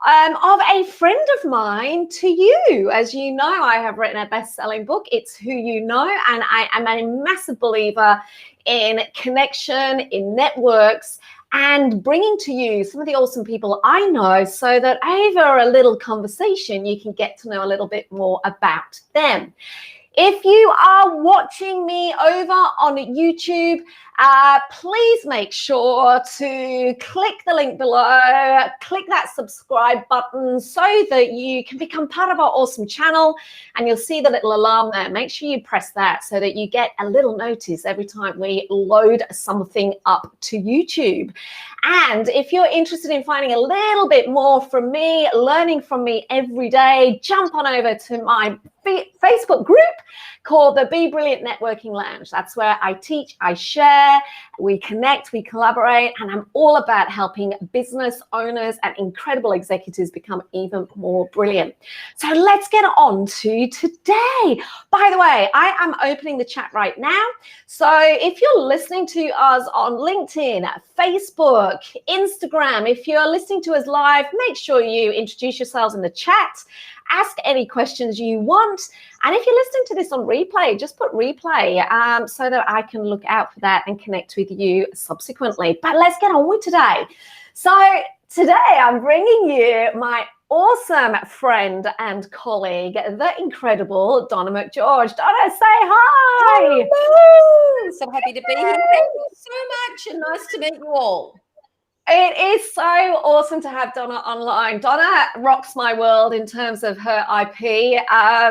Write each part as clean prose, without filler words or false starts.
of a friend of mine to you. As you know, I have written a best-selling book, It's Who You Know, and I am a massive believer in connection, in networks, and bringing to you some of the awesome people I know so that over a little conversation, you can get to know a little bit more about them. If you are watching me over on YouTube, please make sure to click the link below, click that subscribe button so that you can become part of our awesome channel, and you'll see the little alarm there. Make sure you press that so that you get a little notice every time we load something up to YouTube. And if you're interested in finding a little bit more from me, learning from me every day, jump on over to my Facebook group called the Be Brilliant Networking Lounge. That's where I teach, I share, we connect, we collaborate, and I'm all about helping business owners and incredible executives become even more brilliant. So let's get on to today. By the way, I am opening the chat right now. So if you're listening to us on LinkedIn, Facebook, Instagram, if you're listening to us live, make sure you introduce yourselves in the chat. Ask any questions you want. And if you're listening to this on replay, just put replay so that I can look out for that and connect with you subsequently. But let's get on with today. So today I'm bringing you my awesome friend and colleague, the incredible Donna McGeorge. Donna, say hi. Hello. So happy to be here. Thank you so much and nice to meet you all. It is so awesome to have Donna online. Donna rocks my world in terms of her IP.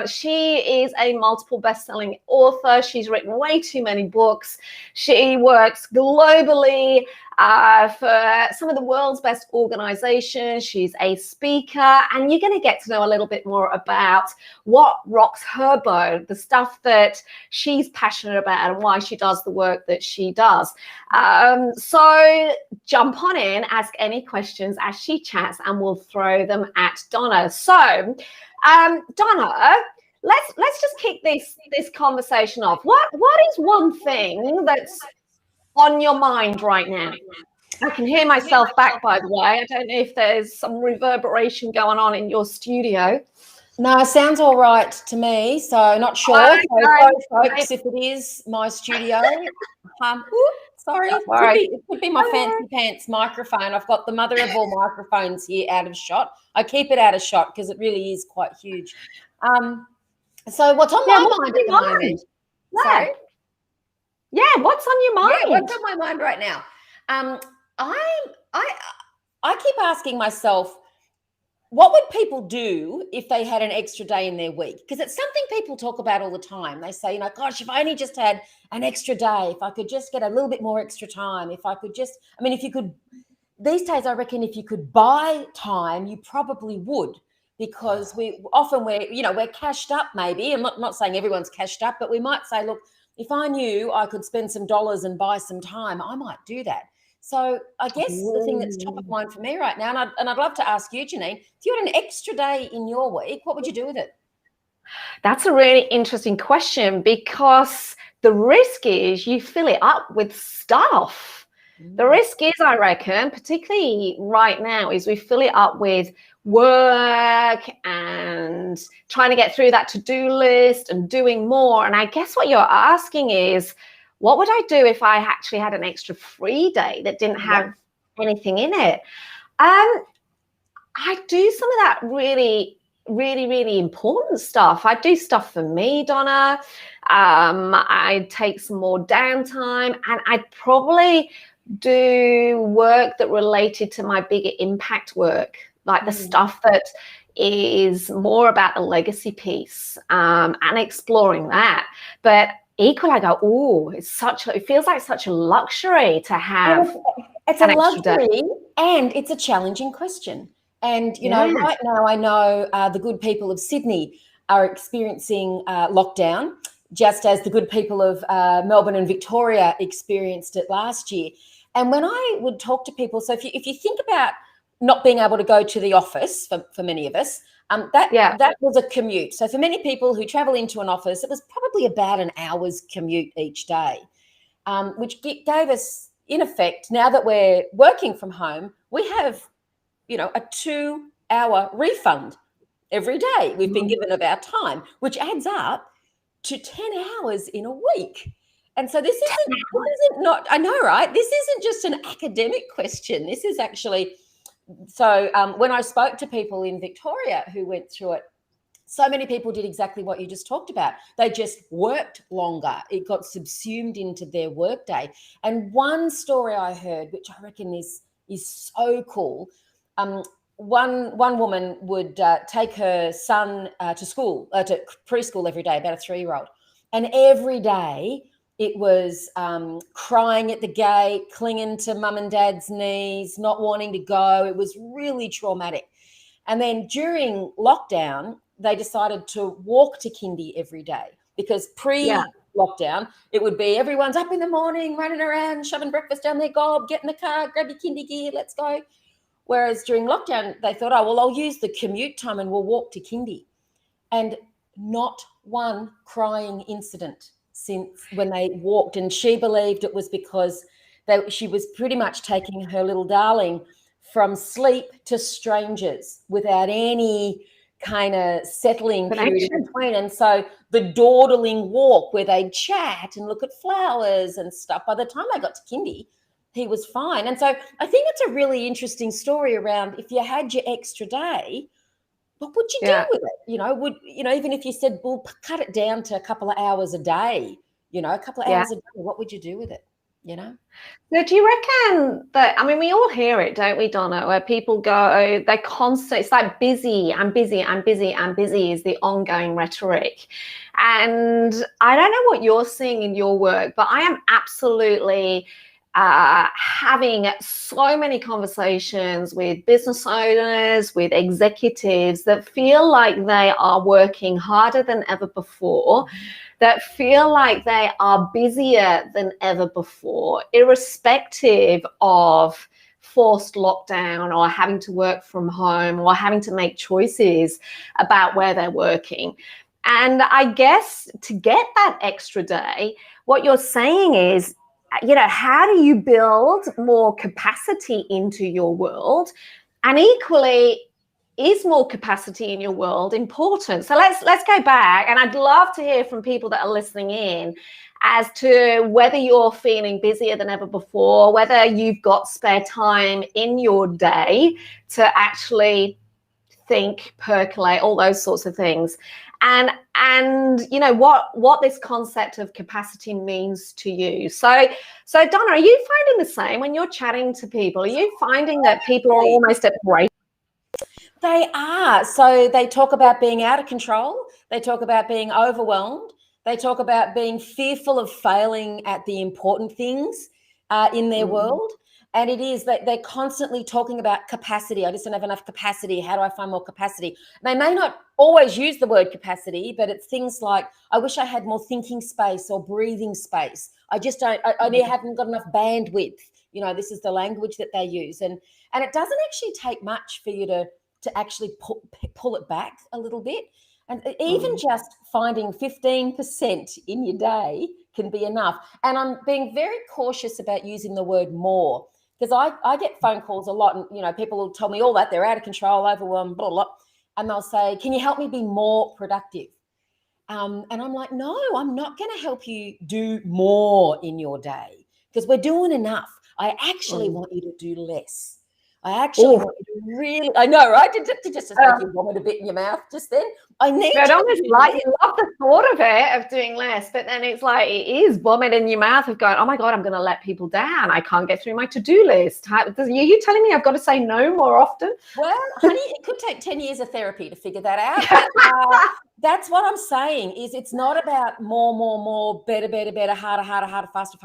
She is a multiple best-selling author. She's written way too many books. She works globally for some of the world's best organizations. She's a speaker, and you're going to get to know a little bit more about what rocks her boat, the stuff that she's passionate about and why she does the work that she does. So jump on in, ask any questions as she chats, and we'll throw them at Donna. So Donna, let's just kick this conversation off. What is one thing that's on your mind right now? I can hear myself back, by the way. I don't know if there's some reverberation going on in your studio. No, sounds all right to me. So not sure. So folks, if it is my studio, sorry, it could be my fancy pants microphone. I've got the mother of all microphones here out of shot. I keep it out of shot because it really is quite huge. So what's on my mind at the moment? Sorry? Yeah, what's on your mind? Yeah, what's on my mind right now? I keep asking myself, what would people do if they had an extra day in their week? Because it's something people talk about all the time. They say, gosh, if I only just had an extra day, if I could just get a little bit more extra time, if I could just, if you could, these days I reckon if you could buy time, you probably would, because we're cashed up maybe. I'm not saying everyone's cashed up, but we might say, look, if I knew I could spend some dollars and buy some time, I might do that. So I guess the thing that's top of mind for me right now, and I'd love to ask you, Janine, if you had an extra day in your week, what would you do with it? That's a really interesting question, because the risk is you fill it up with stuff. The risk is, I reckon, particularly right now, is we fill it up with work and trying to get through that to-do list and doing more. And I guess what you're asking is, what would I do if I actually had an extra free day that didn't have anything in it? I do some of that really, really, really important stuff. I do stuff for me, Donna. I take some more downtime, and I'd probably do work that related to my bigger impact work, like the stuff that is more about the legacy piece, and exploring that. But equally, I go, it feels like such a luxury to have. It's a luxury, and it's a challenging question. And, right now I know the good people of Sydney are experiencing lockdown, just as the good people of Melbourne and Victoria experienced it last year. And when I would talk to people, so if you think about not being able to go to the office for many of us, that was a commute. So for many people who travel into an office, it was probably about an hour's commute each day, which gave us, in effect, now that we're working from home, we have, a 2 hour refund every day we've been given of our time, which adds up to 10 hours in a week. And so this isn't not, I know, right? This isn't just an academic question. This is actually, so when I spoke to people in Victoria who went through it, so many people did exactly what you just talked about. They just worked longer. It got subsumed into their workday. And one story I heard, which I reckon is so cool, one woman would take her son to school, to preschool every day, about a 3-year-old. And every day it was crying at the gate, clinging to mum and dad's knees, not wanting to go. It was really traumatic. And then during lockdown, they decided to walk to kindy every day, because pre-lockdown, it would be everyone's up in the morning, running around, shoving breakfast down their gob, get in the car, grab your kindy gear, let's go. Whereas during lockdown, they thought, oh, well, I'll use the commute time and we'll walk to kindy. And not one crying incident since when they walked. And she believed it was because she was pretty much taking her little darling from sleep to strangers without any kind of settling period in between. And so the dawdling walk where they'd chat and look at flowers and stuff, by the time they got to kindy, he was fine. And so I think it's a really interesting story around, if you had your extra day, what would you do with it? Even if you said, well, cut it down to a couple of hours a day, a couple of hours a day, what would you do with it? So do you reckon that, I mean, we all hear it, don't we, Donna, where people go, they constantly, it's like busy, I'm busy, I'm busy, I'm busy is the ongoing rhetoric. And I don't know what you're seeing in your work, but I am absolutely having so many conversations with business owners, with executives that feel like they are working harder than ever before, that feel like they are busier than ever before, irrespective of forced lockdown or having to work from home or having to make choices about where they're working. And I guess to get that extra day, what you're saying is, how do you build more capacity into your world? And equally, is more capacity in your world important? So let's go back, and I'd love to hear from people that are listening in as to whether you're feeling busier than ever before, whether you've got spare time in your day to actually think, percolate, all those sorts of things. And what this concept of capacity means to you. So Donna, are you finding the same when you're chatting to people? Are you finding that people are almost at break? They are. So they talk about being out of control. They talk about being overwhelmed. They talk about being fearful of failing at the important things in their world. And it is that they're constantly talking about capacity. I just don't have enough capacity. How do I find more capacity? They may not always use the word capacity, but it's things like, I wish I had more thinking space or breathing space. I just don't, I haven't got enough bandwidth. This is the language that they use. And it doesn't actually take much for you to actually pull it back a little bit. And even just finding 15% in your day can be enough. And I'm being very cautious about using the word more, because I get phone calls a lot, and people will tell me all that they're out of control, overwhelmed, blah, blah, blah, and they'll say, can you help me be more productive? And I'm like, no, I'm not going to help you do more in your day, because we're doing enough. I actually want you to do less. I actually want you to really, I know, right? To just make you vomit a bit in your mouth just then. I need you love the thought of it, of doing less, but then it's like, it is vomit in your mouth of going, oh my God, I'm going to let people down. I can't get through my to-do list. Are you telling me I've got to say no more often? Well, honey, it could take 10 years of therapy to figure that out. But, that's what I'm saying, is it's not about more, better, harder, faster.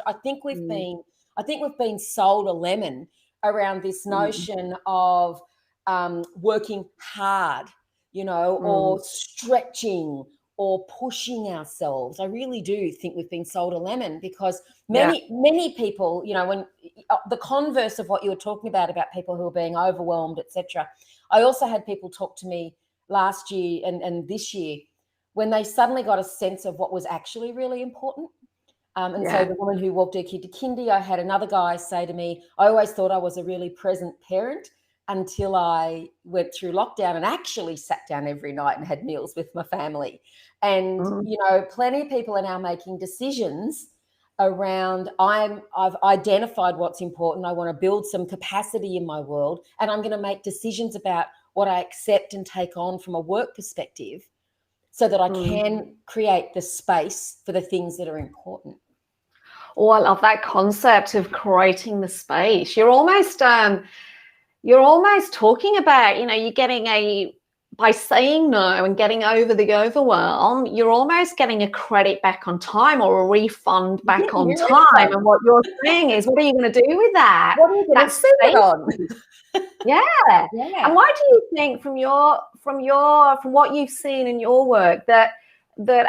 I think we've been sold a lemon around this notion of working hard, or stretching or pushing ourselves. I really do think we've been sold a lemon, because many people, when the converse of what you were talking about people who are being overwhelmed, etc. I also had people talk to me last year and this year when they suddenly got a sense of what was actually really important. So the woman who walked her kid to kindy, I had another guy say to me, I always thought I was a really present parent, until I went through lockdown and actually sat down every night and had meals with my family. And, plenty of people are now making decisions around I've identified what's important. I want to build some capacity in my world, and I'm going to make decisions about what I accept and take on from a work perspective so that I can create the space for the things that are important. Oh, I love that concept of creating the space. You're almost talking about, you're getting by saying no and getting over the overwhelm, you're almost getting a credit back on time or a refund back on time. And what you're saying is, what are you going to do with that? What are you going to spend it on? Yeah. And why do you think from what you've seen in your work that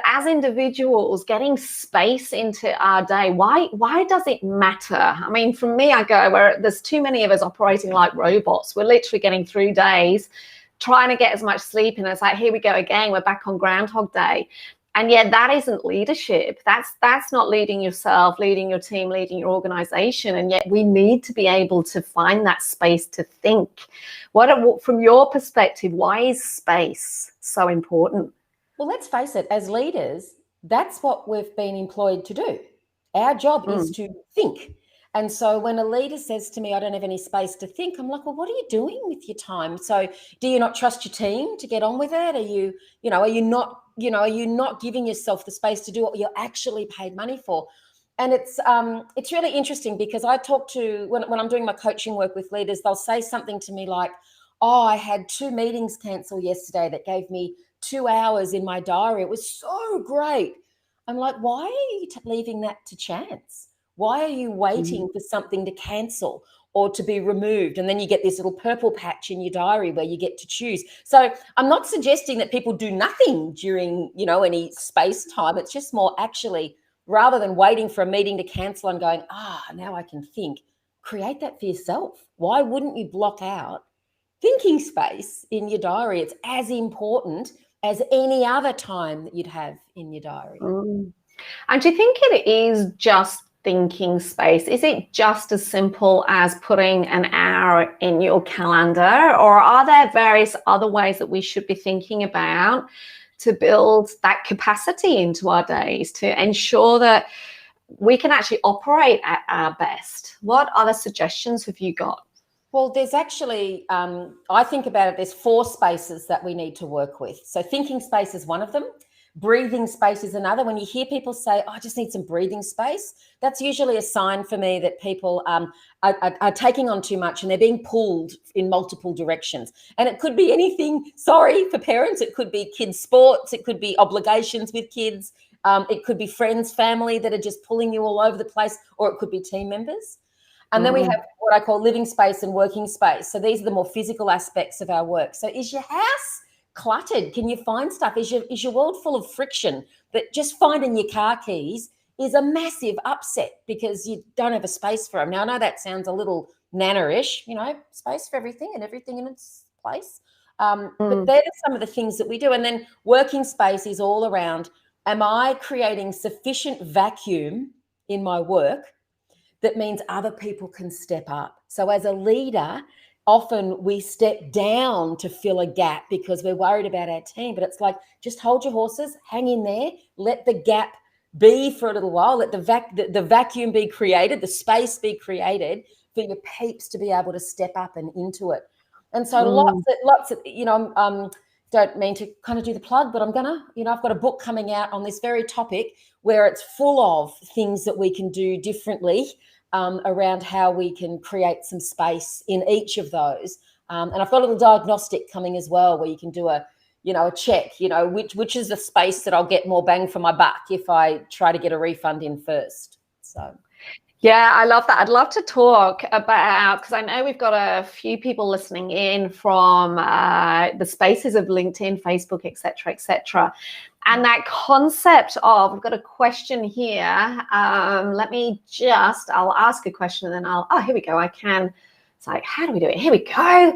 as individuals getting space into our day, why does it matter? I mean, for me, I go where there's too many of us operating like robots. We're literally getting through days, trying to get as much sleep in. It's like, here we go again. We're back on Groundhog Day. And yet that isn't leadership. That's not leading yourself, leading your team, leading your organization. And yet we need to be able to find that space to think. From your perspective, why is space so important? Well, let's face it, as leaders, that's what we've been employed to do. Our job is to think. And so when a leader says to me, I don't have any space to think, I'm like, well, what are you doing with your time? So do you not trust your team to get on with it? Are you not giving yourself the space to do what you're actually paid money for? And it's really interesting because I talk to, when I'm doing my coaching work with leaders, they'll say something to me like, oh, I had 2 meetings cancel yesterday that gave me 2 hours in my diary. It was so great. I'm like, why are you leaving that to chance? Why are you waiting for something to cancel or to be removed? And then you get this little purple patch in your diary where you get to choose. So I'm not suggesting that people do nothing during, any space time. It's just more actually, rather than waiting for a meeting to cancel and going, now I can think, create that for yourself. Why wouldn't you block out thinking space in your diary? It's as important as any other time that you'd have in your diary. And do you think it is just thinking space? Is it just as simple as putting an hour in your calendar, or are there various other ways that we should be thinking about to build that capacity into our days to ensure that we can actually operate at our best? What other suggestions have you got? Well, there's actually, I think about it, there's 4 spaces that we need to work with. So thinking space is one of them. Breathing space is another. When you hear people say, I just need some breathing space, that's usually a sign for me that people are taking on too much and they're being pulled in multiple directions. And it could be anything, sorry, for parents, it could be kids' sports, it could be obligations with kids, it could be friends, family that are just pulling you all over the place, or it could be team members. And then we have what I call living space and working space. So these are the more physical aspects of our work. So is your house cluttered? Can you find stuff? Is your world full of friction that just finding your car keys is a massive upset because you don't have a space for them? Now, I know that sounds a little nana-ish, space for everything and everything in its place. But they're some of the things that we do. And then working space is all around, am I creating sufficient vacuum in my work that means other people can step up? So as a leader, often we step down to fill a gap because we're worried about our team. But it's like, just hold your horses, hang in there, let the gap be for a little while, let the vacuum be created, the space be created for your peeps to be able to step up and into it. And so lots of, don't mean to kind of do the plug, but I'm gonna, I've got a book coming out on this very topic where it's full of things that we can do differently around how we can create some space in each of those. And I've got a little diagnostic coming as well where you can do a check, which is the space that I'll get more bang for my buck if I try to get a refund in first. So. Yeah, I love that. I'd love to talk about, because I know we've got a few people listening in from the spaces of LinkedIn, Facebook, et cetera, and that concept of, I've got a question here. I'll ask a question and then here we go. It's like, how do we do it? Here we go.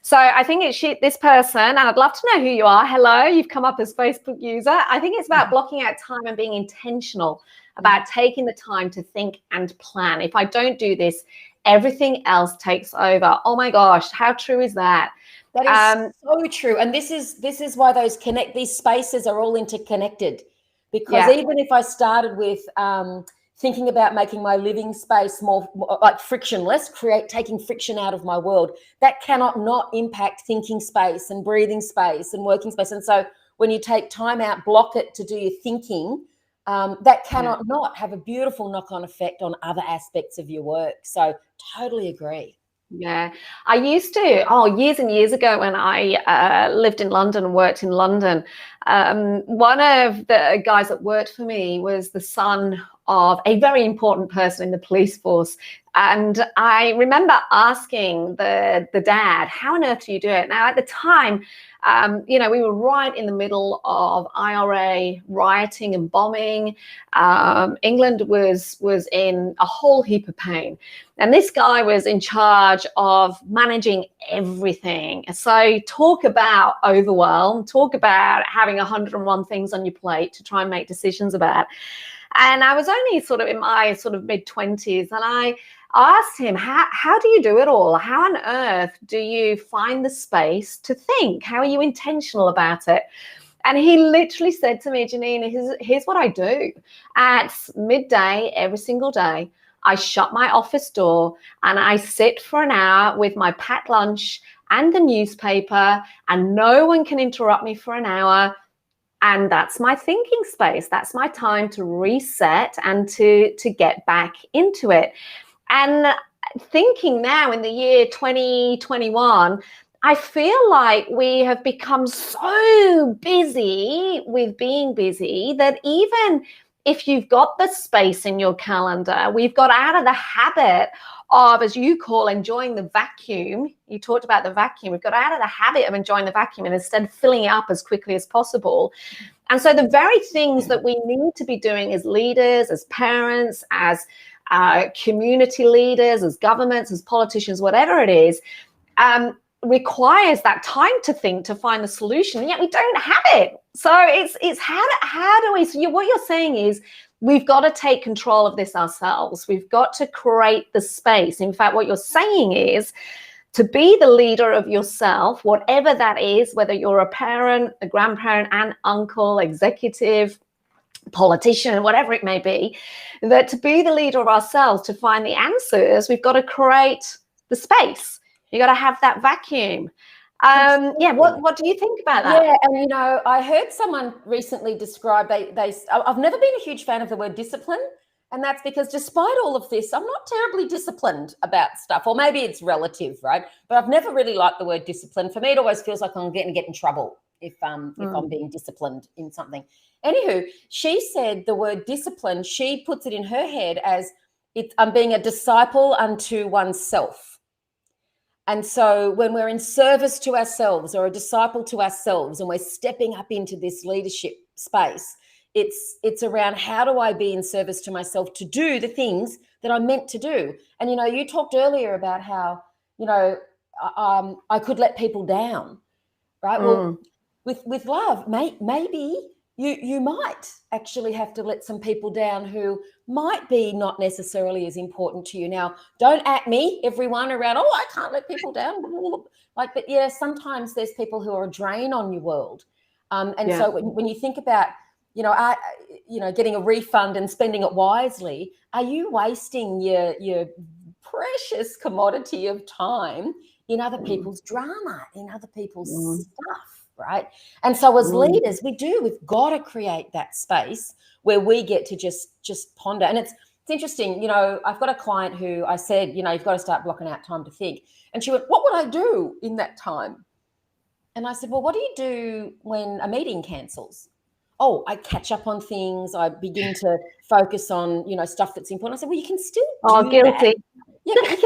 So I think it's this person, and I'd love to know who you are. Hello, you've come up as Facebook user. I think it's about blocking out time and being intentional about taking the time to think and plan. If I don't do this, everything else takes over. Oh my gosh, how true is that? That is so true. And this is why these spaces are all interconnected. Because even if I started with thinking about making my living space more like frictionless, taking friction out of my world, that cannot not impact thinking space and breathing space and working space. And so when you take time out, block it to do your thinking, that cannot not have a beautiful knock-on effect on other aspects of your work. So totally agree. Yeah, I used to, years and years ago when I lived in London and worked in London, one of the guys that worked for me was the son of a very important person in the police force. And I remember asking the dad, how on earth do you do it? Now, at the time, we were right in the middle of IRA rioting and bombing. England was in a whole heap of pain. And this guy was in charge of managing everything. So talk about overwhelm, talk about having 101 things on your plate to try and make decisions about. And I was only sort of in my sort of mid-20s, and I asked him, how do you do it all? How on earth do you find the space to think? How are you intentional about it? And he literally said to me, Janine, here's what I do. At midday every single day, I shut my office door and I sit for an hour with my packed lunch and the newspaper, and no one can interrupt me for an hour. And that's my thinking space. That's my time to reset and to get back into it. And thinking now in the year 2021, I feel like we have become so busy with being busy that even if you've got the space in your calendar, we've got out of the habit of, as you call, enjoying the vacuum. You talked about the vacuum. We've got out of the habit of enjoying the vacuum and instead filling it up as quickly as possible. And so the very things that we need to be doing as leaders, as parents, as community leaders, as governments, as politicians, whatever it is, requires that time to think, to find the solution, and yet we don't have it. So it's how do we, so what you're saying is we've got to take control of this ourselves. We've got to create the space. In fact, what you're saying is to be the leader of yourself, whatever that is, whether you're a parent, a grandparent, aunt, uncle, executive, politician, whatever it may be, that to be the leader of ourselves, to find the answers, we've got to create the space. You got to have that vacuum. What do you think about that? Yeah, and I heard someone recently describe I've never been a huge fan of the word discipline, and that's because despite all of this, I'm not terribly disciplined about stuff, or maybe it's relative, right? But I've never really liked the word discipline. For me, it always feels like I'm going to get in trouble if I'm being disciplined in something. Anywho, she said the word discipline, she puts it in her head as I'm being a disciple unto oneself. And so when we're in service to ourselves or a disciple to ourselves and we're stepping up into this leadership space, it's around how do I be in service to myself to do the things that I'm meant to do. And, you talked earlier about how, I could let people down, right? Well, with love, maybe you might actually have to let some people down who might be not necessarily as important to you. Now, don't at me, everyone around, I can't let people down. But yeah, sometimes there's people who are a drain on your world. So when you think about, getting a refund and spending it wisely, are you wasting your precious commodity of time in other people's drama, in other people's stuff? Right. And so as leaders, we've got to create that space where we get to just ponder. And it's interesting, I've got a client who I said, you've got to start blocking out time to think. And she went, what would I do in that time? And I said, well, what do you do when a meeting cancels? Oh, I catch up on things. I begin to focus on, stuff that's important. I said, well, you can still do guilty. that. Yeah, it's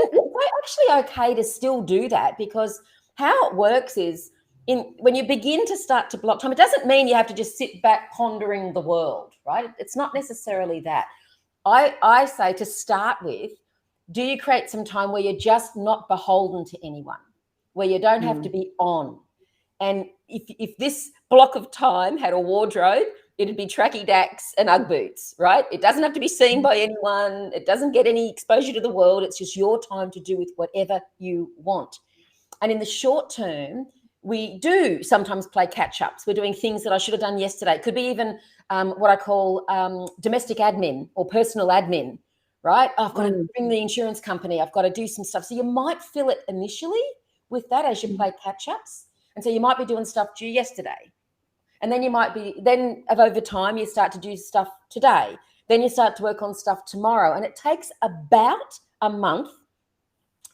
actually okay to still do that, because how it works is, when you begin to start to block time, it doesn't mean you have to just sit back pondering the world, right? It's not necessarily that. I say to start with, do you create some time where you're just not beholden to anyone, where you don't have to be on? And if this block of time had a wardrobe, it'd be tracky dacks and Ugg boots, right? It doesn't have to be seen by anyone. It doesn't get any exposure to the world. It's just your time to do with whatever you want. And in the short term, we do sometimes play catch-ups. We're doing things that I should have done yesterday. It could be even what I call domestic admin or personal admin, right? Oh, I've got to ring the insurance company. I've got to do some stuff. So you might fill it initially with that as you play catch-ups. And so you might be doing stuff due yesterday. And then you might be, then over time, you start to do stuff today. Then you start to work on stuff tomorrow. And it takes about a month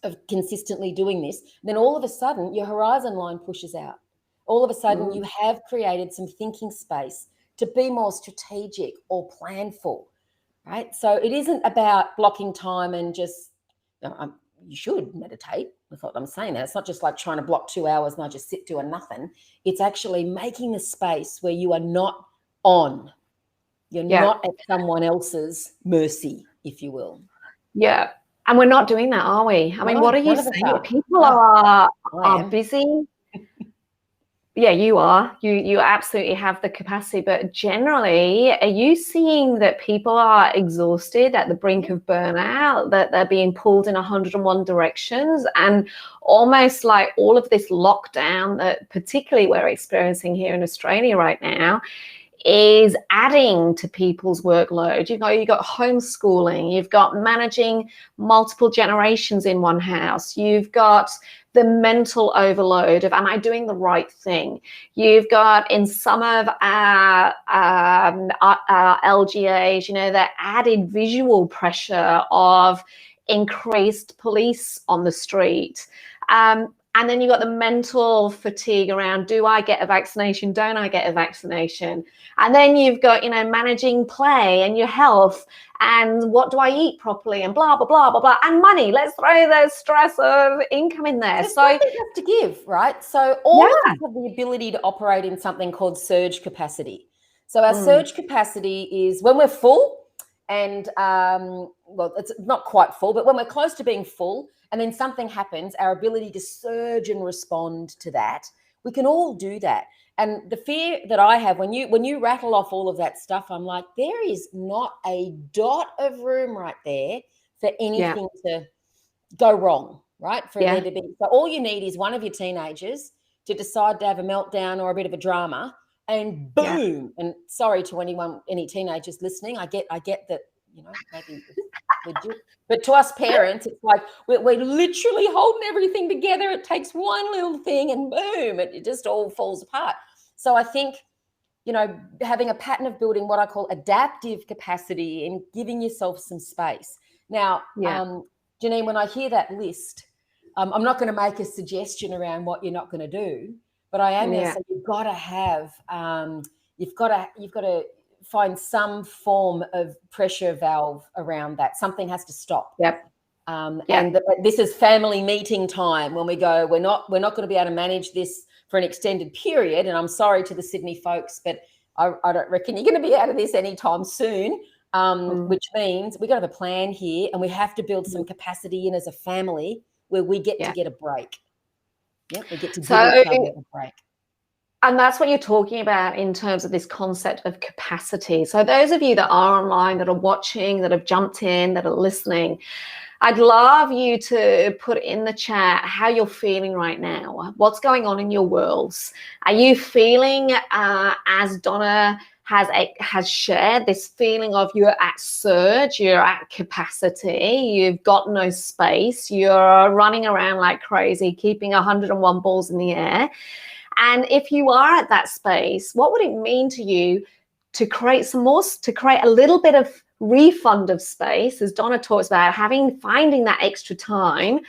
of consistently doing this. Then all of a sudden, your horizon line pushes out. All of a sudden, you have created some thinking space to be more strategic or planful, right? So it isn't about blocking time and just, you should meditate. I thought I'm saying that. It's not just like trying to block 2 hours and I just sit doing nothing. It's actually making the space where you are not on. You're not at someone else's mercy, if you will. Yeah. And we're not doing that, are we? I mean, what are you saying? People are busy. Yeah, you are. You absolutely have the capacity. But generally, are you seeing that people are exhausted, at the brink of burnout, that they're being pulled in 101 directions, and almost like all of this lockdown that particularly we're experiencing here in Australia right now is adding to people's workload? You've got homeschooling, you've got managing multiple generations in one house, you've got the mental overload of, am I doing the right thing? You've got, in some of our LGAs, the added visual pressure of increased police on the street. And then you've got the mental fatigue around, do I get a vaccination? Don't I get a vaccination? And then you've got, managing play and your health and what do I eat properly and blah, blah, blah, blah, blah. And money. Let's throw the stress of income in there. There's something left to give, right? So all of us have the ability to operate in something called surge capacity. So our surge capacity is when we're full and, well, it's not quite full, but when we're close to being full, and then something happens, our ability to surge and respond to that, we can all do that. And the fear that I have when you rattle off all of that stuff, I'm like, there is not a dot of room right there for anything to go wrong, right? For there to be. So all you need is one of your teenagers to decide to have a meltdown or a bit of a drama, and boom. And sorry to any teenagers listening, I get that. Maybe but to us parents, it's like we're literally holding everything together. It takes one little thing and boom, it just all falls apart. So I think, having a pattern of building what I call adaptive capacity and giving yourself some space. Now, Janine, when I hear that list, I'm not going to make a suggestion around what you're not going to do, but I am going to say you've got to have, you've got to find some form of pressure valve around that. Something has to stop. And this is family meeting time when we go, we're not going to be able to manage this for an extended period. And I'm sorry to the Sydney folks, but I don't reckon you're going to be out of this anytime soon, which means we've got to have a plan here, and we have to build some capacity in as a family where we get to get a break. We get to give each other a break. And that's what you're talking about in terms of this concept of capacity. So those of you that are online, that are watching, that have jumped in, that are listening, I'd love you to put in the chat how you're feeling right now. What's going on in your worlds? Are you feeling, as Donna has shared, this feeling of you're at surge, you're at capacity, you've got no space, you're running around like crazy, keeping 101 balls in the air? And if you are at that space, what would it mean to you to create a little bit of refund of space, as Donna talks about, finding that extra time?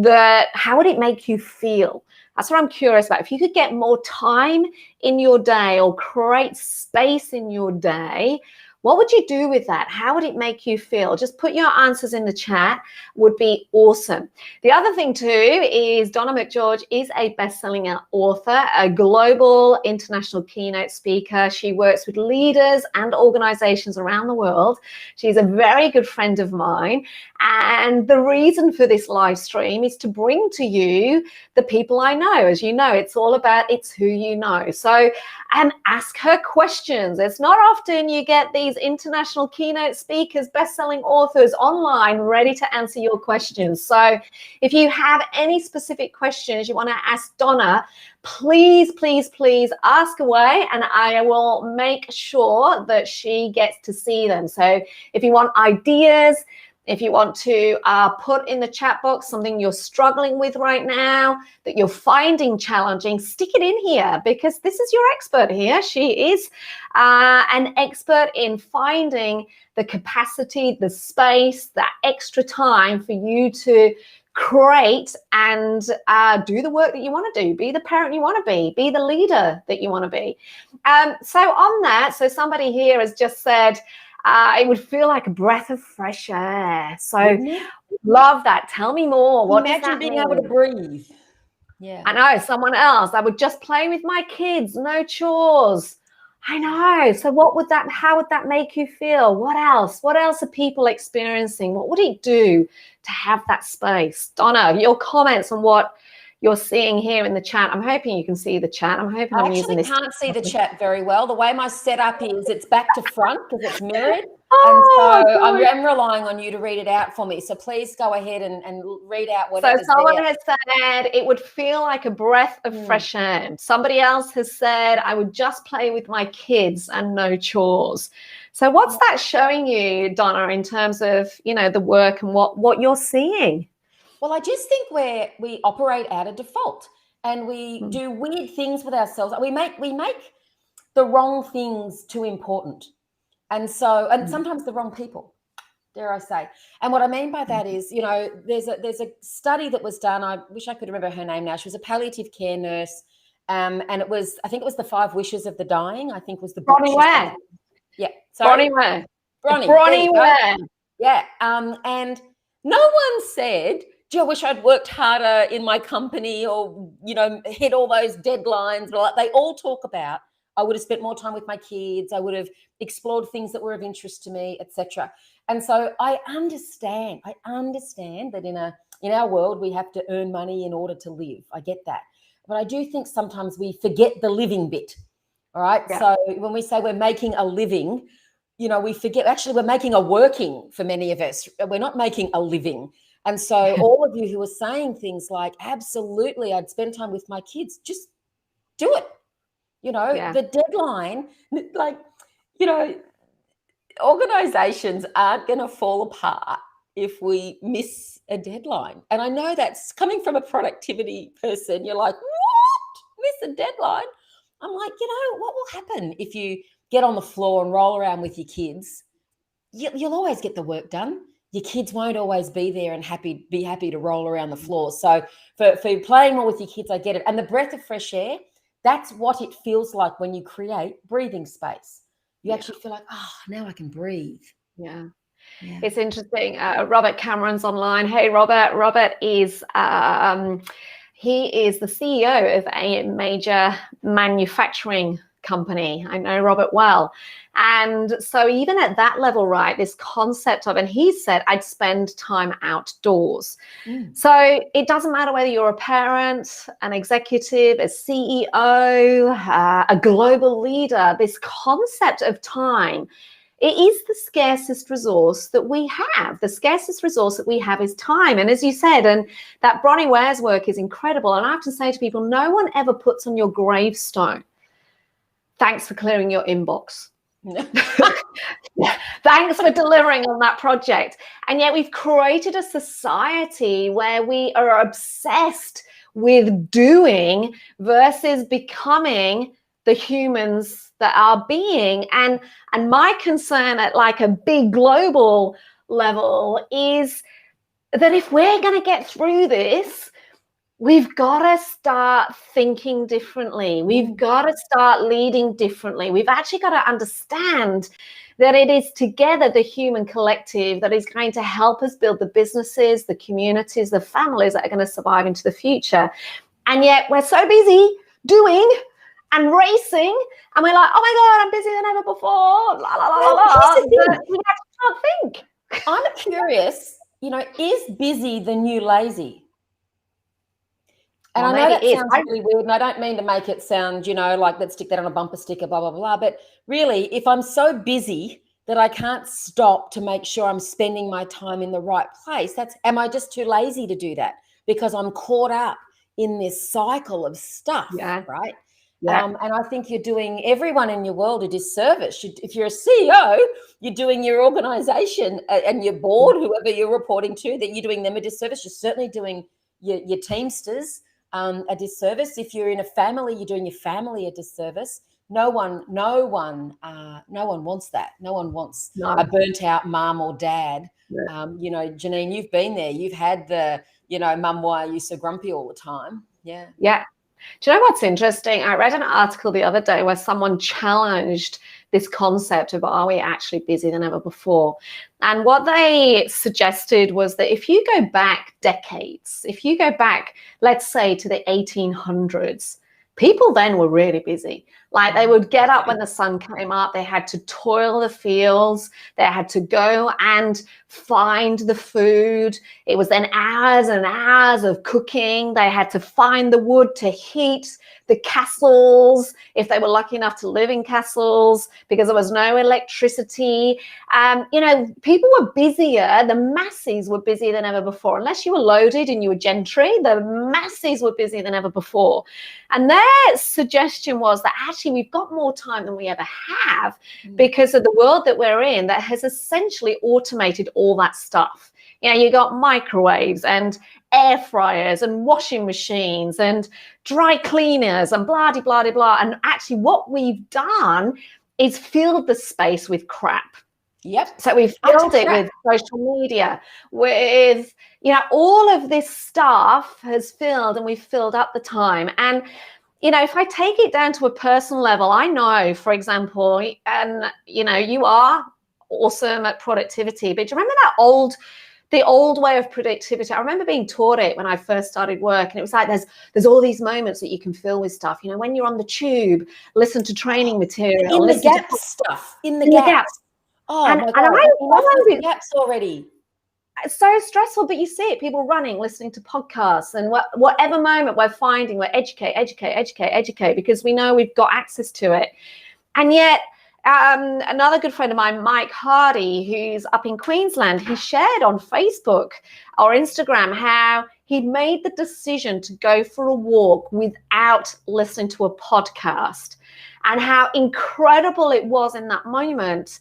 How would it make you feel? That's what I'm curious about. If you could get more time in your day or create space in your day, What would you do with that? How would it make you feel? Just put your answers in the chat. Would be awesome. The other thing too is Donna McGeorge is a best-selling author, a global international keynote speaker. She works with leaders and organizations around the world. She's a very good friend of mine. And the reason for this live stream is to bring to you the people I know. As you know, it's all about it's who you know. So, and ask her questions. It's not often you get these international keynote speakers, best-selling authors online ready to answer your questions. So if you have any specific questions you want to ask Donna, please, please, please ask away, and I will make sure that she gets to see them. So if you want ideas, if you want to put in the chat box something you're struggling with right now, that you're finding challenging, stick it in here, because this is your expert here. She is an expert in finding the capacity, the space, that extra time for you to create and do the work that you want to do, be the parent you want to be the leader that you want to be. So on that, so somebody here has just said, it would feel like a breath of fresh air. So love that. Tell me more. What does that being mean? able to breathe. Yeah. I know, someone else. I would just play with my kids, no chores. I know. So how would that make you feel? What else? What else are people experiencing? What would it do to have that space? Donna, your comments on what you're seeing here in the chat. I'm hoping you can see the chat. I'm hoping I'm using this. I actually can't see the chat very well. The way my setup is, it's back to front because it's mirrored. Oh, and so I'm relying on you to read it out for me. So please go ahead and read out what it is. So someone has said it would feel like a breath of fresh air. Somebody else has said I would just play with my kids and no chores. So what's that showing you, Donna, in terms of, the work and what you're seeing? Well, I just think we operate out of default and we do weird things with ourselves. We make the wrong things too important. And sometimes the wrong people, dare I say. And what I mean by that is, there's a study that was done. I wish I could remember her name now. She was a palliative care nurse. And I think it was the 5 wishes of the dying. I think was the book. Bronnie Ware. Yeah. Sorry. Bronnie Ware. Yeah. And no one said, gee, I wish I'd worked harder in my company or, hit all those deadlines. They all talk about, I would have spent more time with my kids. I would have explored things that were of interest to me, etc. And so I understand that in our world, we have to earn money in order to live. I get that. But I do think sometimes we forget the living bit. All right. Yeah. So when we say we're making a living, we forget, actually, we're making a working for many of us. We're not making a living. And so all of you who are saying things like, absolutely, I'd spend time with my kids, just do it. The deadline, organizations aren't going to fall apart if we miss a deadline. And I know that's coming from a productivity person. You're like, what? Miss a deadline? I'm like, what will happen if you get on the floor and roll around with your kids? You'll always get the work done. Your kids won't always be there and be happy to roll around the floor. So for playing more with your kids, I get it. And the breath of fresh air, that's what it feels like when you create breathing space. You actually feel like, now I can breathe. Yeah. It's interesting. Robert Cameron's online. Hey, Robert. Robert is he is the CEO of a major manufacturing company. I know Robert well. And so even at that level, right, this concept of, and he said, I'd spend time outdoors. So it doesn't matter whether you're a parent, an executive, a CEO, a global leader, this concept of time, it is the scarcest resource that we have. The scarcest resource that we have is time. And as you said, and that Bronnie Ware's work is incredible. And I have to say to people, no one ever puts on your gravestone, thanks for clearing your inbox. Thanks for delivering on that project. And yet we've created a society where we are obsessed with doing versus becoming the humans that are being. And my concern at like a big global level is that if we're going to get through this, we've got to start thinking differently. We've got to start leading differently. We've actually got to understand that it is together, the human collective, that is going to help us build the businesses, the communities, the families that are going to survive into the future. And yet we're so busy doing and racing, and we're like, oh my God, I'm busier than ever before. La, la, la, la, la. We actually can't think. I'm curious, is busy the new lazy? And I know that sounds really weird, and I don't mean to make it sound, like let's stick that on a bumper sticker, blah, blah, blah. But really, if I'm so busy that I can't stop to make sure I'm spending my time in the right place, am I just too lazy to do that? Because I'm caught up in this cycle of stuff, right? Yeah. And I think you're doing everyone in your world a disservice. If you're a CEO, you're doing your organization and your board, whoever you're reporting to, that you're doing them a disservice. You're certainly doing your teamsters a disservice. If you're in a family, you're doing your family a disservice. No one wants that. No one wants a burnt out mum or dad. Yeah. Janine, you've been there. You've had the, mum, why are you so grumpy all the time? Yeah. Yeah. Do you know what's interesting? I read an article the other day where someone challenged this concept of, are we actually busier than ever before? And what they suggested was that if you go back decades, if you go back, let's say, to the 1800s, people then were really busy. Like, they would get up when the sun came up. They had to toil the fields. They had to go and find the food. It was then hours and hours of cooking. They had to find the wood to heat the castles, if they were lucky enough to live in castles, because there was no electricity. People were busier. The masses were busier than ever before. Unless you were loaded and you were gentry, the masses were busier than ever before. And their suggestion was that actually we've got more time than we ever have because of the world that we're in that has essentially automated all that stuff. You got microwaves and air fryers and washing machines and dry cleaners and blah, de, blah, de, blah. And actually what we've done is filled the space with crap. Yep. So we've filled it with social media, with, all of this stuff has filled, and we've filled up the time. And, if I take it down to a personal level, I know, for example, and, you are awesome at productivity, but do you remember the old way of productivity? I remember being taught it when I first started work, and it was like there's all these moments that you can fill with stuff. When you're on the tube, listen to training material. In the gaps stuff. In the gaps. Oh, my God. I love the gaps already. It's so stressful, but you see it. People running, listening to podcasts, and whatever moment we're finding, we're educate, because we know we've got access to it. And yet, another good friend of mine, Mike Hardy, who's up in Queensland, he shared on Facebook or Instagram how he'd made the decision to go for a walk without listening to a podcast, and how incredible it was in that moment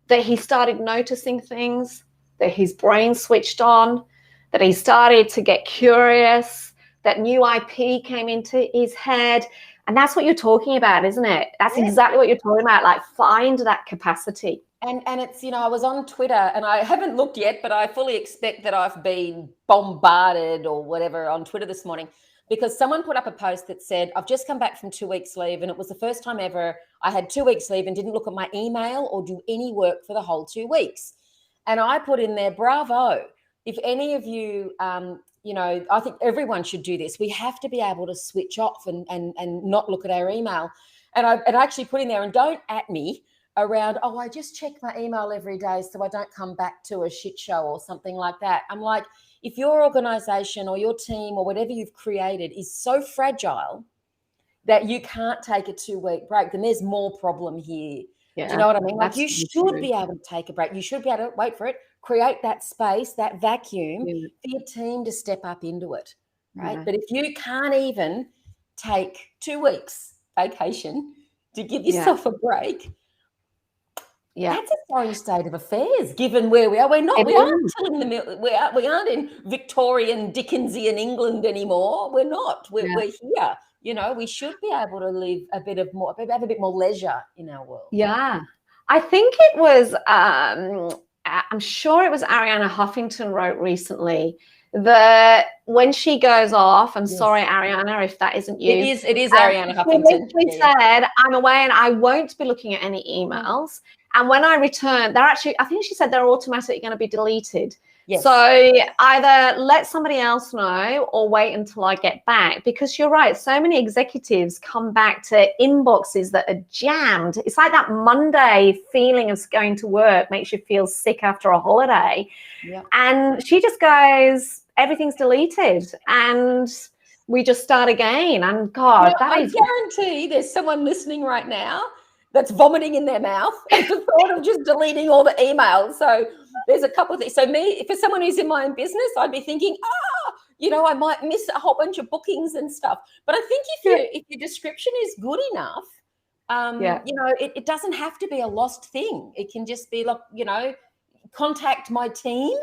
that he started noticing things, that his brain switched on, that he started to get curious, that new IP came into his head. And that's what you're talking about, isn't it? That's exactly what you're talking about, like find that capacity. And it's, I was on Twitter, and I haven't looked yet, but I fully expect that I've been bombarded or whatever on Twitter this morning, because someone put up a post that said, I've just come back from 2 weeks leave, and it was the first time ever I had 2 weeks leave and didn't look at my email or do any work for the whole 2 weeks. And I put in there, bravo. If any of you, I think everyone should do this. We have to be able to switch off and not look at our email. And I actually put in there, and don't at me around, I just check my email every day so I don't come back to a shit show or something like that. I'm like, if your organization or your team or whatever you've created is so fragile that you can't take a 2-week break, then there's more problem here. Yeah, do you know what I mean? Like, you should be able to take a break. You should be able to wait for it, create that space, that vacuum for your team to step up into it, right? Yeah. But if you can't even take 2 weeks vacation to give yourself a break, that's a sorry state of affairs, given where we are. We aren't in Victorian Dickensian England anymore. We're not. We're here. We should be able to live have a bit more leisure in our world. Yeah. I think it was, I'm sure it was Arianna Huffington wrote recently when she goes off, and Yes. sorry, Ariana, if that isn't you. It is Ariana Huffington. She literally said, I'm away and I won't be looking at any emails. And when I return, I think she said they're automatically going to be deleted. Yes. So either let somebody else know or wait until I get back, because you're right. So many executives come back to inboxes that are jammed. It's like that Monday feeling of going to work makes you feel sick after a holiday. Yeah. And she just goes, everything's deleted. And we just start again. And God, I guarantee there's someone listening right now that's vomiting in their mouth at the thought of just deleting all the emails. So there's a couple of things. So for someone who's in my own business, I'd be thinking, I might miss a whole bunch of bookings and stuff. But I think if your description is good enough, it doesn't have to be a lost thing. It can just be like, contact my team.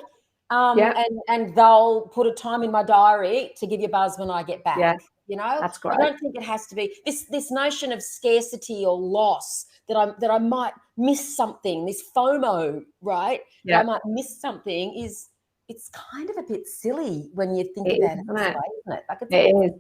And they'll put a time in my diary to give you a buzz when I get back. Yeah. That's great. I don't think it has to be this notion of scarcity or loss that I might miss something. This FOMO, right? Yeah. That I might miss something it's kind of a bit silly when you think about it this way, isn't it?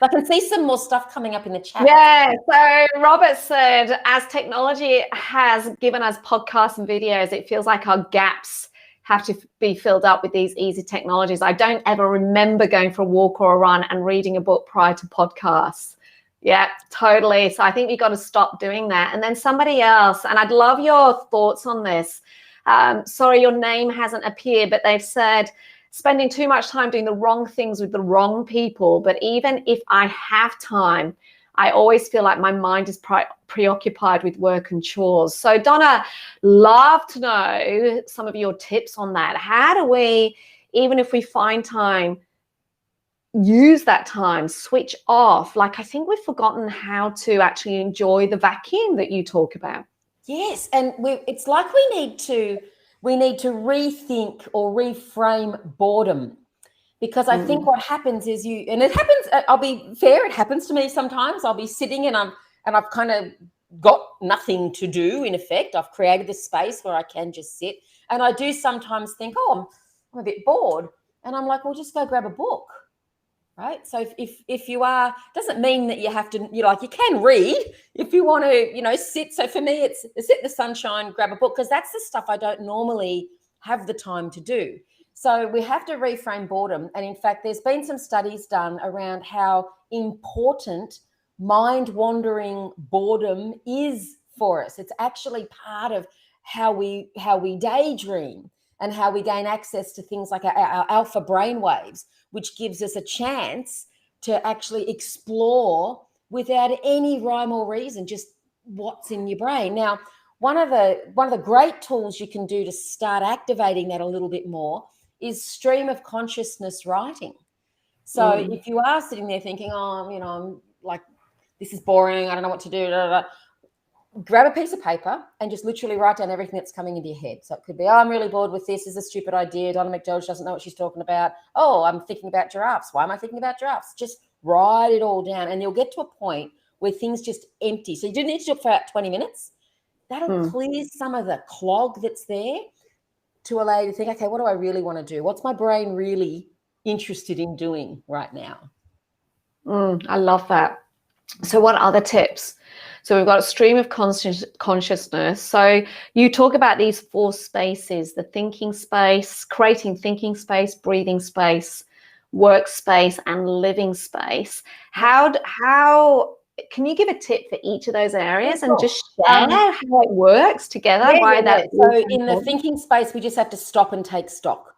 I can see some more stuff coming up in the chat. Yeah. So Robert said, as technology has given us podcasts and videos, it feels like our gaps have to be filled up with these easy technologies. I don't ever remember going for a walk or a run and reading a book prior to podcasts. Yeah, totally. So I think we've got to stop doing that. And then somebody else, and I'd love your thoughts on this. Sorry, your name hasn't appeared, but they've said, spending too much time doing the wrong things with the wrong people. But even if I have time, I always feel like my mind is preoccupied with work and chores. So Donna, love to know some of your tips on that. How do we, even if we find time, use that time, switch off? Like, I think we've forgotten how to actually enjoy the vacuum that you talk about. Yes, and it's like we need to rethink or reframe boredom. Because I think what happens is and it happens, I'll be fair, it happens to me sometimes. I'll be sitting and I've kind of got nothing to do, in effect. I've created this space where I can just sit. And I do sometimes think, I'm a bit bored. And I'm like, well, just go grab a book, right? So if you are, doesn't mean that you have to, you can read if you want to, sit. So for me, it's sit in the sunshine, grab a book, because that's the stuff I don't normally have the time to do. So we have to reframe boredom. And in fact, there's been some studies done around how important mind-wandering boredom is for us. It's actually part of how we daydream and how we gain access to things like our alpha brain waves, which gives us a chance to actually explore without any rhyme or reason, just what's in your brain. Now, one of the great tools you can do to start activating that a little bit more is stream of consciousness writing. So if you are sitting there thinking, I'm like, this is boring, I don't know what to do, grab a piece of paper and just literally write down everything that's coming into your head. So it could be, I'm really bored with this. This is a stupid idea. Donna McGeorge doesn't know what she's talking about. I'm thinking about giraffes. Why am I thinking about giraffes? Just write it all down and you'll get to a point where things just empty. So you do need to do it for about 20 minutes. That'll clear some of the clog that's there to allow you to think, okay, what do I really want to do? What's my brain really interested in doing right now? I love that. So what other tips? So we've got a stream of consciousness. So you talk about these 4 spaces: the thinking space, creating thinking space, breathing space, workspace, and living space. How can you give a tip for each of those areas and just share how it works together? So in the thinking space, we just have to stop and take stock.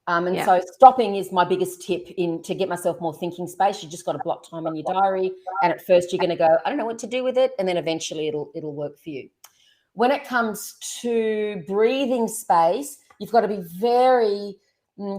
So stopping is my biggest tip to get myself more thinking space. You just got to block time in your diary. And at first you're going to go, I don't know what to do with it. And then eventually it'll work for you. When it comes to breathing space, you've got to be very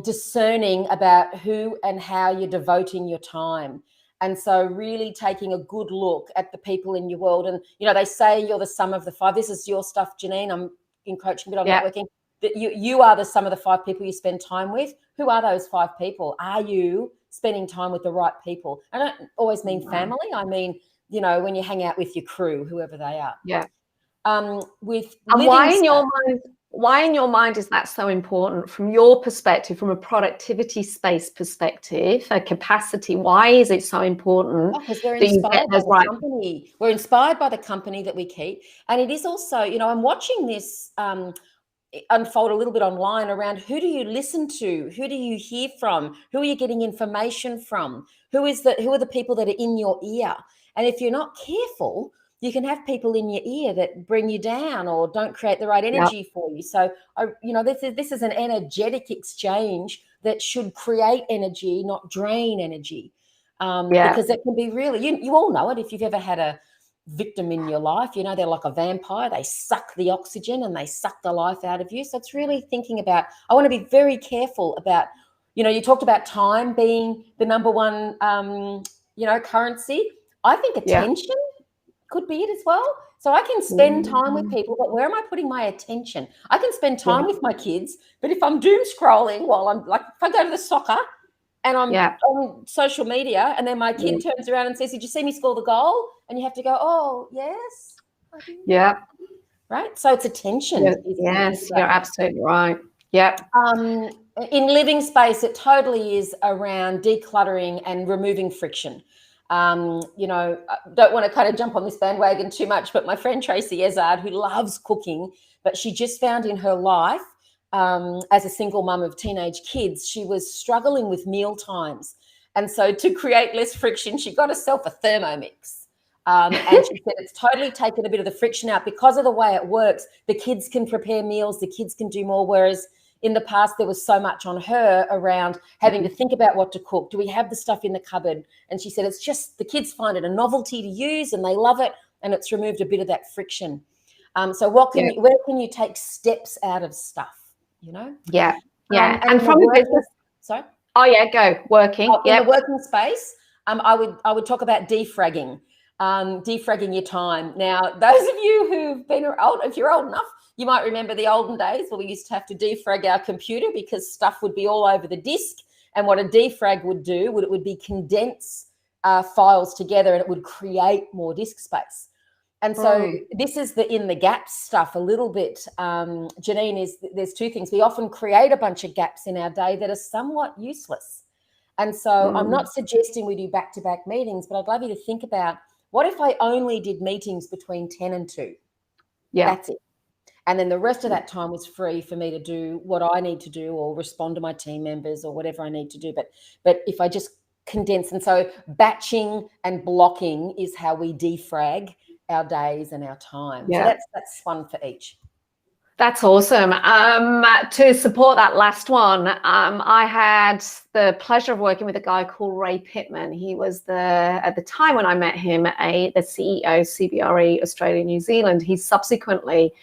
discerning about who and how you're devoting your time. And so really taking a good look at the people in your world. And, they say you're the sum of the 5. This is your stuff, Janine. I'm in coaching, but I'm networking. That you are the sum of the 5 people you spend time with. Who are those 5 people? Are you spending time with the right people? I don't always mean family. I mean, when you hang out with your crew, whoever they are. Yeah. With and why in your mind? Why in your mind is that so important from your perspective, from a productivity space perspective, a capacity? Why is it so important Because we're that you get inspired by those the right? company. We're inspired by the company that we keep. And it is also, I'm watching this unfold a little bit online around who do you listen to? Who do you hear from? Who are you getting information from? Who are the people that are in your ear? And if you're not careful, you can have people in your ear that bring you down or don't create the right energy for you. So, this is an energetic exchange that should create energy, not drain energy. Because it can be really, you all know it. If you've ever had a victim in your life, they're like a vampire. They suck the oxygen and they suck the life out of you. So it's really thinking about, I want to be very careful about, you talked about time being the number one, currency. I think attention could be it as well. So I can spend time with people, but where am I putting my attention? I can spend time with my kids, but if I'm doom scrolling while I'm like, if I go to the soccer and I'm on social media and then my kid turns around and says, did you see me score the goal? And you have to go, oh, yes. Yeah. Right. So it's attention. Yes, you're absolutely right. Yep. In living space, it totally is around decluttering and removing friction. I don't want to kind of jump on this bandwagon too much, but my friend Tracy Ezard, who loves cooking, but she just found in her life, as a single mum of teenage kids, she was struggling with meal times. And so to create less friction, she got herself a Thermomix. And she said it's totally taken a bit of the friction out because of the way it works. The kids can prepare meals, the kids can do more, whereas in the past, there was so much on her around having to think about what to cook. Do we have the stuff in the cupboard? And she said, it's just the kids find it a novelty to use and they love it. And it's removed a bit of that friction. So where can you take steps out of stuff, Yeah. Yeah. And from the business. Sorry? Oh, yeah, go. Working. In the working space, I would talk about defragging. Defragging your time. Now, those of you who've been old, if you're old enough, you might remember the olden days where we used to have to defrag our computer because stuff would be all over the disk. And what a defrag would do, it would be condense files together and it would create more disk space. And so this is the in the gaps stuff a little bit. Janine, there's two things. We often create a bunch of gaps in our day that are somewhat useless. And so I'm not suggesting we do back-to-back meetings, but I'd love you to think about, what if I only did meetings between 10 and 2? Yeah. That's it. And then the rest of that time was free for me to do what I need to do or respond to my team members or whatever I need to do. But if I just condense, and so batching and blocking is how we defrag our days and our time. Yeah. So that's one for each. That's awesome. To support that last one, I had the pleasure of working with a guy called Ray Pitman. He was at the time when I met him, the CEO, CBRE, Australia, New Zealand. He's subsequently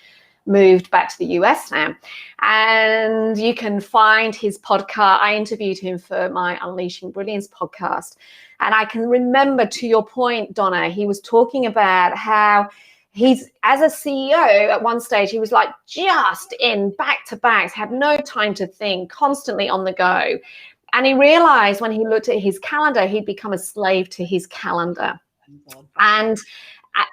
moved back to the US now. And you can find his podcast. I interviewed him for my Unleashing Brilliance podcast. And I can remember, to your point, Donna, he was talking about how he's, as a CEO, at one stage, he was like just in back-to-backs, had no time to think, constantly on the go. And he realized when he looked at his calendar, he'd become a slave to his calendar. And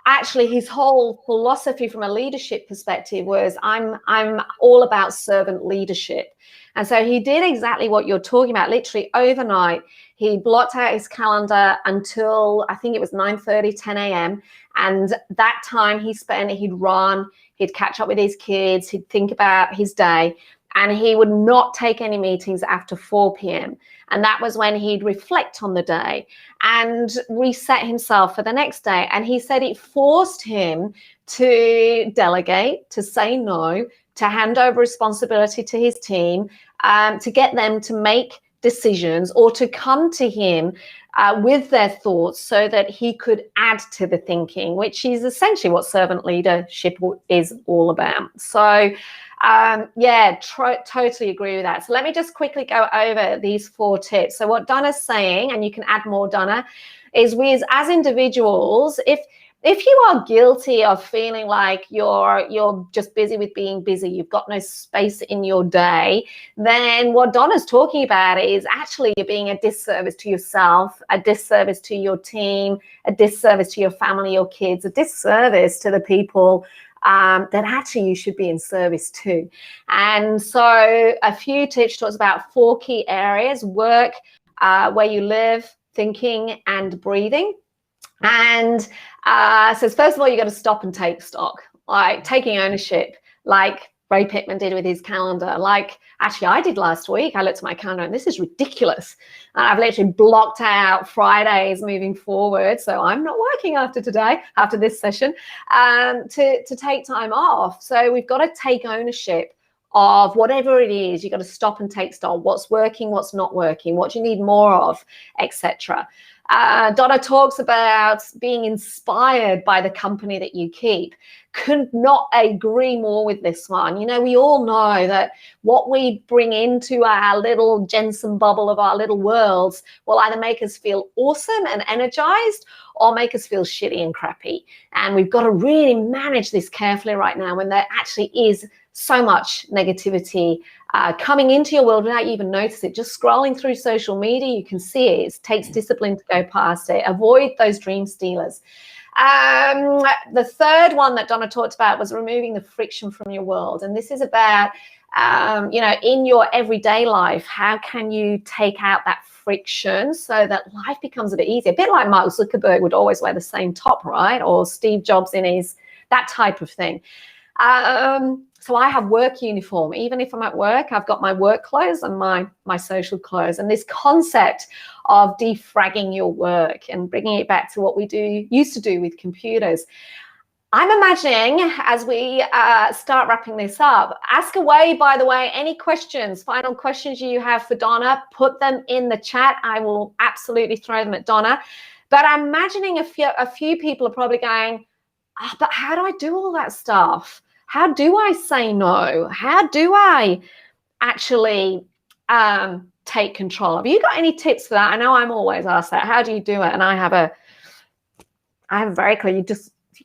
actually, his whole philosophy from a leadership perspective was, I'm all about servant leadership. And so he did exactly what you're talking about. Literally overnight, he blocked out his calendar until, I think it was 9:30, 10 a.m. And that time he'd run, he'd catch up with his kids, he'd think about his day, and he would not take any meetings after 4 p.m. And that was when he'd reflect on the day and reset himself for the next day. And he said it forced him to delegate, to say no, to hand over responsibility to his team, to get them to make decisions or to come to him with their thoughts so that he could add to the thinking, which is essentially what servant leadership is all about. So totally agree with that. So let me just quickly go over these 4 tips. So what Donna's saying, and you can add more, Donna, is we as individuals, if you are guilty of feeling like you're just busy with being busy, you've got no space in your day, then what Donna's talking about is actually you're being a disservice to yourself, a disservice to your team, a disservice to your family, your kids, a disservice to the people that actually you should be in service to. And so a few tips talks about 4 key areas: work, where you live, thinking, and breathing. And says, first of all, you got to stop and take stock, like taking ownership, like Ray Pitman did with his calendar. Like actually I did last week. I looked at my calendar and this is ridiculous. I've literally blocked out Fridays moving forward. So I'm not working after today, after this session, to take time off. So we've got to take ownership of whatever it is. You've got to stop and take stock. What's working, what's not working, what do you need more of, etc. Donna talks about being inspired by the company that you keep. Could not agree more with this one. You know, we all know that what we bring into our little Jensen bubble of our little worlds will either make us feel awesome and energized or make us feel shitty and crappy. And we've got to really manage this carefully right now when there actually is so much negativity coming into your world without you even notice it. Just scrolling through social media, you can see it. It takes discipline to go past it. Avoid those dream stealers. The third one that Donna talked about was removing the friction from your world. And this is about, you know, in your everyday life, how can you take out that friction so that life becomes a bit easier? A bit like Mark Zuckerberg would always wear the same top, right? Or Steve Jobs in his, that type of thing. So I have work uniform. Even if I'm at work, I've got my work clothes and my social clothes. And this concept of defragging your work and bringing it back to what we used to do with computers. I'm imagining as we start wrapping this up, ask away, by the way, any questions, final questions you have for Donna, put them in the chat. I will absolutely throw them at Donna. But I'm imagining a few people are probably going, oh, but how do I do all that stuff? How do I say no? How do I actually take control? Have you got any tips for that? I know I'm always asked that. How do you do it? And I have very clear,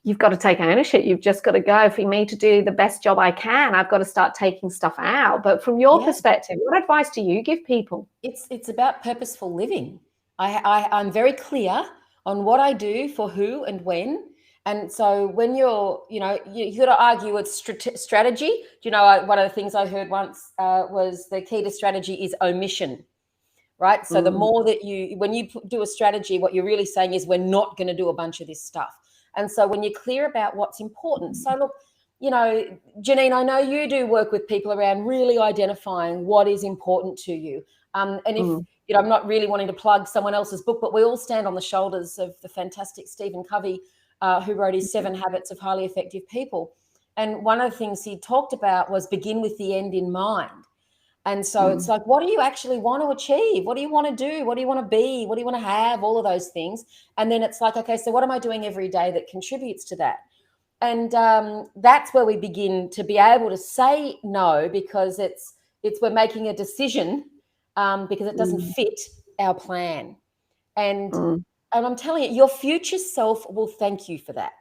you've got to take ownership. You've just got to go. For me to do the best job I can, I've got to start taking stuff out. But from your perspective, what advice do you give people? It's about purposeful living. I'm very clear on what I do for who and when. And so when you're, you know, you got to argue with strategy. Do you know, one of the things I heard once was the key to strategy is omission, right? So the more that when you do a strategy, what you're really saying is we're not going to do a bunch of this stuff. And so when you're clear about what's important, so look, you know, Janine, I know you do work with people around really identifying what is important to you. And if, you know, I'm not really wanting to plug someone else's book, but we all stand on the shoulders of the fantastic Stephen Covey, who wrote his 7 Habits of Highly Effective People. And one of the things he talked about was begin with the end in mind. And so it's like, what do you actually want to achieve? What do you want to do? What do you want to be? What do you want to have? All of those things. And then it's like, okay, so what am I doing every day that contributes to that? And that's where we begin to be able to say no, because we're making a decision because it doesn't fit our plan. And I'm telling you, your future self will thank you for that.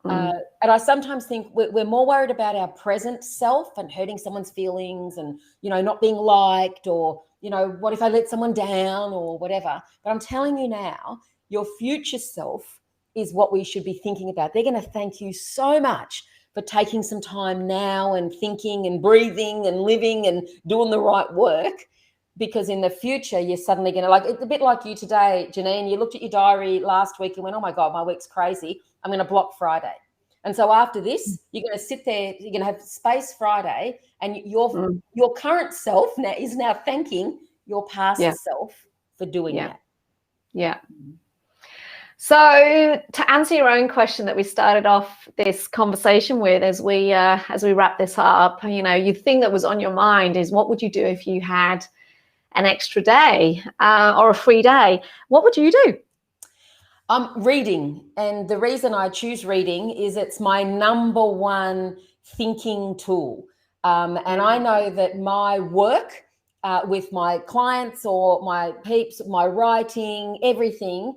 And I sometimes think we're more worried about our present self and hurting someone's feelings and, you know, not being liked, or, you know, what if I let someone down or whatever. But I'm telling you now, your future self is what we should be thinking about. They're going to thank you so much for taking some time now and thinking and breathing and living and doing the right work. Because in the future, you're suddenly going to, like, it's a bit like you today, Janine, you looked at your diary last week and went, oh my God, my week's crazy. I'm going to block Friday. And so after this, you're going to sit there, you're going to have space Friday, and your current self is now thanking your past self for doing that. Yeah. So to answer your own question that we started off this conversation with, as we wrap this up, you know, your thing that was on your mind is, what would you do if you had an extra day or a free day? What would you do? Reading. And the reason I choose reading is it's my number one thinking tool. And I know that my work with my clients or my peeps, my writing, everything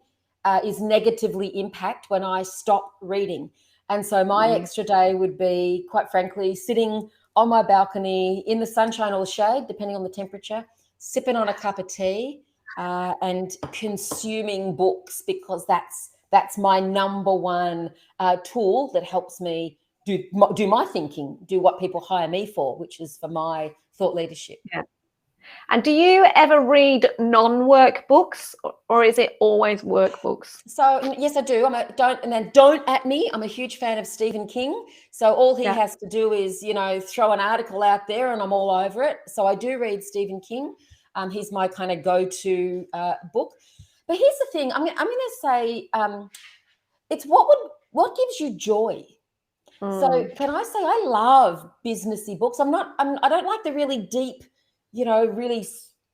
is negatively impacted when I stop reading. And so my extra day would be, quite frankly, sitting on my balcony in the sunshine or the shade, depending on the temperature, sipping on a cup of tea and consuming books, because that's my number one tool that helps me do my thinking, do what people hire me for, which is for my thought leadership. Yeah. And do you ever read non-work books, or is it always work books? So yes, I do. Don't at me. I'm a huge fan of Stephen King. So all he has to do is, throw an article out there and I'm all over it. So I do read Stephen King. He's my kind of go-to book. But here's the thing. I'm going to say it's what gives you joy. So can I say I love businessy books? I don't like the really deep, really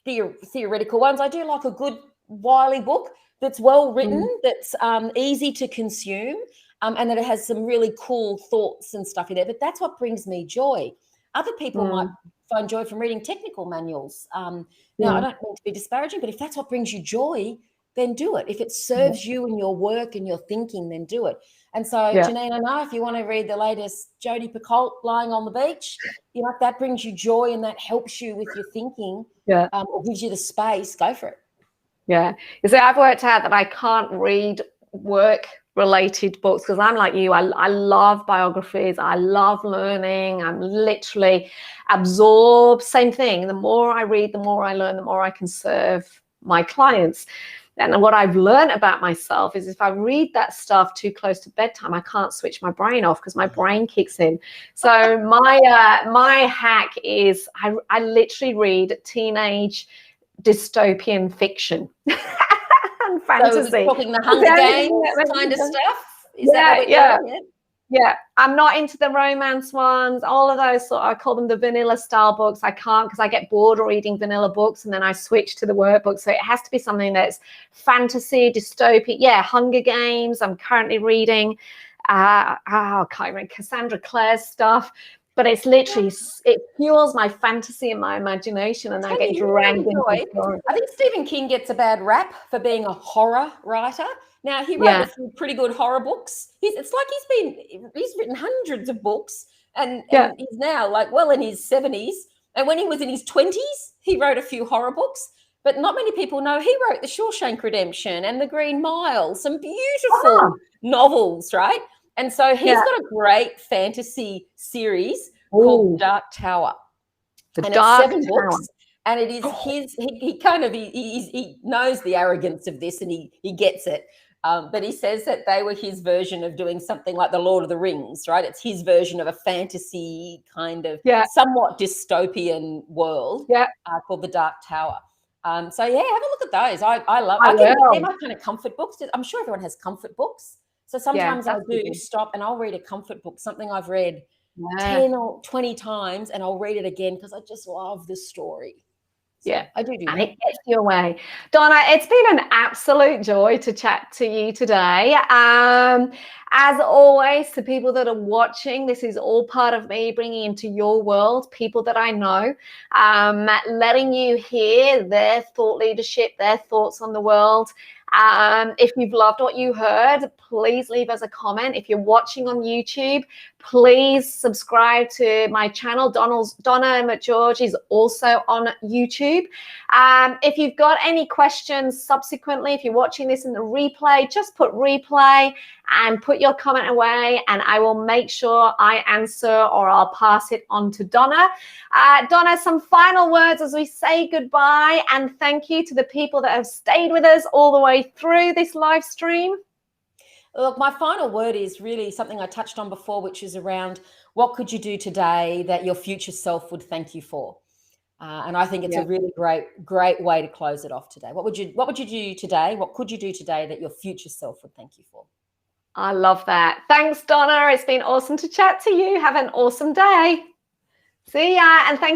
theoretical ones. I do like a good wily book that's well written, that's easy to consume, and that it has some really cool thoughts and stuff in there. But that's what brings me joy. Other people might find joy from reading technical manuals. Now, I don't mean to be disparaging, but if that's what brings you joy, then do it. If it serves you in your work and your thinking, then do it. And so, Janine, I know if you want to read the latest Jodi Picoult, Lying on the Beach, if that brings you joy and that helps you with your thinking, or gives you the space, go for it. Yeah. You see, I've worked out that I can't read work-related books because I'm like you. I love biographies. I love learning. I'm literally absorbed. Same thing. The more I read, the more I learn, the more I can serve my clients. And what I've learned about myself is if I read that stuff too close to bedtime, I can't switch my brain off because my brain kicks in. So my hack is I literally read teenage dystopian fiction and fantasy. So talking the Hunger Games kind of stuff? Is that what we're doing? Yeah, I'm not into the romance ones. All of those I call them the vanilla style books. I can't because I get bored reading vanilla books and then I switch to the workbook. So it has to be something that's fantasy, dystopian. Yeah, Hunger Games. I'm currently reading. I can't remember Cassandra Clare's stuff. But it's literally, it fuels my fantasy and my imagination, and I get dragged into the story. I think Stephen King gets a bad rap for being a horror writer. Now, he wrote a few pretty good horror books. It's like he's written hundreds of books, and he's now well in his 70s. And when he was in his 20s, he wrote a few horror books. But not many people know he wrote The Shawshank Redemption and The Green Mile, some beautiful novels, right? And so he's got a great fantasy series called Dark Tower. It's 7 books. And it is he knows the arrogance of this and he gets it. But he says that they were his version of doing something like the Lord of the Rings, right? It's his version of a fantasy kind of somewhat dystopian world called the Dark Tower. Have a look at those. They're my kind of comfort books. I'm sure everyone has comfort books. So sometimes I do stop and I'll read a comfort book, something I've read 10 or 20 times, and I'll read it again because I just love the story. So I do and it gets you away. Donna, it's been an absolute joy to chat to you today. As always, to people that are watching, this is all part of me bringing into your world people that I know, letting you hear their thought leadership, their thoughts on the world. If you've loved what you heard, please leave us a comment. If you're watching on YouTube, please subscribe to my channel. Donna McGeorge is also on YouTube. If you've got any questions subsequently, if you're watching this in the replay, just put replay and put your comment away, and I will make sure I answer or I'll pass it on to Donna. Donna, some final words as we say goodbye, and thank you to the people that have stayed with us all the way through this live stream. Look, my final word is really something I touched on before, which is around what could you do today that your future self would thank you for? And I think it's a really great way to close it off today. What would you do today? What could you do today that your future self would thank you for? I love that. Thanks, Donna. It's been awesome to chat to you. Have an awesome day. See ya, and thank you.